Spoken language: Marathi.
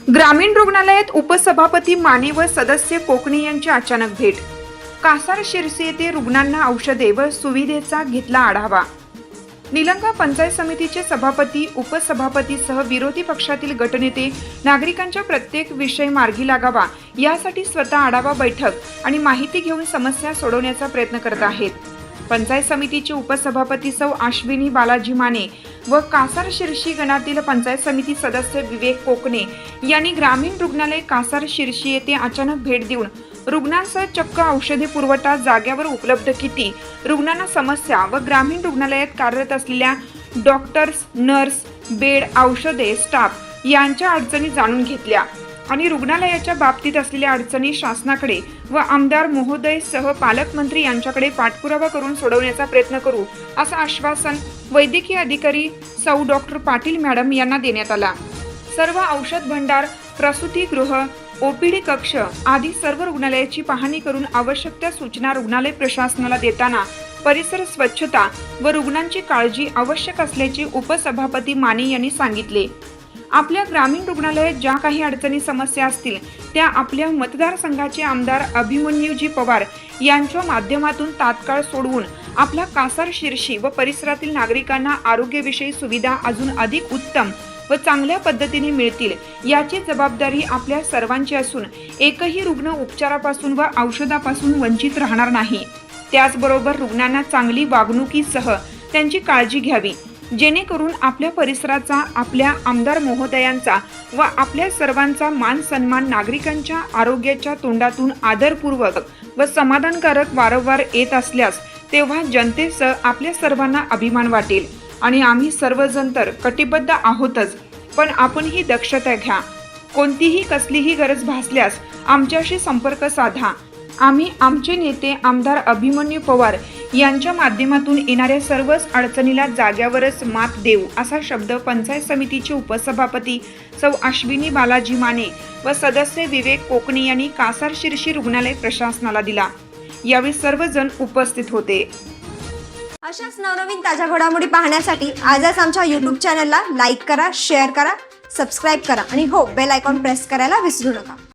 ग्रामीण रुग्णालयात उपसभापती माने व सदस्य कोकणे यांची अचानक भेट। कासार शिरसी येथे रुग्णांना औषधे व सुविधेचा घेतला आढावा। निलंगा पंचायत समितीचे सभापती उपसभापतीसह विरोधी पक्षातील गटनेते नागरिकांच्या प्रत्येक विषय मार्गी लागावा यासाठी स्वतः आढावा बैठक आणि माहिती घेऊन समस्या सोडवण्याचा प्रयत्न करत आहेत। पंचायत समितीचे उपसभापती सौ अश्विनी बालाजी माने व कासार शिरसी गणातील पंचायत समिती सदस्य विवेक कोकणे यांनी ग्रामीण रुग्णालय कासार शिरसी येथे अचानक भेट देऊन रुग्णांसह चक्क औषधे पुरवठा जाग्यावर उपलब्ध किती, रुग्णांना समस्या व ग्रामीण रुग्णालयात कार्यरत असलेल्या डॉक्टर्स, नर्स, बेड, औषधे, स्टाफ यांच्या अडचणी जाणून घेतल्या आणि रुग्णालयाच्या बाबतीत असलेल्या अडचणी शासनाकडे व आमदार महोदय सह पालकमंत्री यांच्याकडे पाठपुरावा करून सोडवण्याचा प्रयत्न करू असं आश्वासन वैद्यकीय अधिकारी सौ डॉक्टर पाटील मॅडम यांना देण्यात आला। सर्व औषध भंडार, प्रसूतीगृह, ओपीडी कक्ष आदी सर्व रुग्णालयाची पाहणी करून आवश्यक त्या सूचना रुग्णालय प्रशासनाला देताना परिसर स्वच्छता व रुग्णांची काळजी आवश्यक असल्याचे उपसभापती माने यांनी सांगितले। आपल्या ग्रामीण रुग्णालयात ज्या काही अडचणी समस्या असतील त्या आपल्या मतदारसंघाचे आमदार अभिमन्यूजी पवार यांच्या माध्यमातून तात्काळ सोडवून आपल्या कासार शिरसी व परिसरातील नागरिकांना आरोग्यविषयी सुविधा अजून अधिक उत्तम व चांगल्या पद्धतीने मिळतील याची जबाबदारी आपल्या सर्वांची असून एकही रुग्ण उपचारापासून व औषधापासून वंचित राहणार नाही। त्याचबरोबर रुग्णांना चांगली वागणुकीसह त्यांची काळजी घ्यावी, जेणेकरून आपल्या परिसराचा, आपल्या आमदार महोदयांचा व आपल्या सर्वांचा मान सन्मान नागरिकांच्या आरोग्याच्या तोंडातून आदरपूर्वक व समाधानकारक वारंवार येत असल्यास तेव्हा जनतेसह आपल्या सर्वांना अभिमान वाटेल आणि आम्ही सर्वजण तर कटिबद्ध आहोतच, पण आपणही दक्षता घ्या। कोणतीही कसलीही गरज भासल्यास आमच्याशी संपर्क साधा। आम्ही आमचे नेते आमदार अभिमन्यू पवार यांच्या माध्यमातून येणाऱ्या सर्वच अडचणीला जाग्यावरच मात देऊ असा शब्द पंचायत समितीचे उपसभापती सौ अश्विनी बालाजी माने व सदस्य विवेक कोकणे यांनी कासार शिरसी रुग्णालय प्रशासनाला दिला। यावेळी सर्वजण उपस्थित होते। अशाच नवनवीन ताज्या घडामोडी पाहण्यासाठी आजच आमच्या YouTube चॅनलला लाईक करा, शेअर करा, सबस्क्राईब करा आणि हो, बेल आयकॉन प्रेस करायला विसरू नका।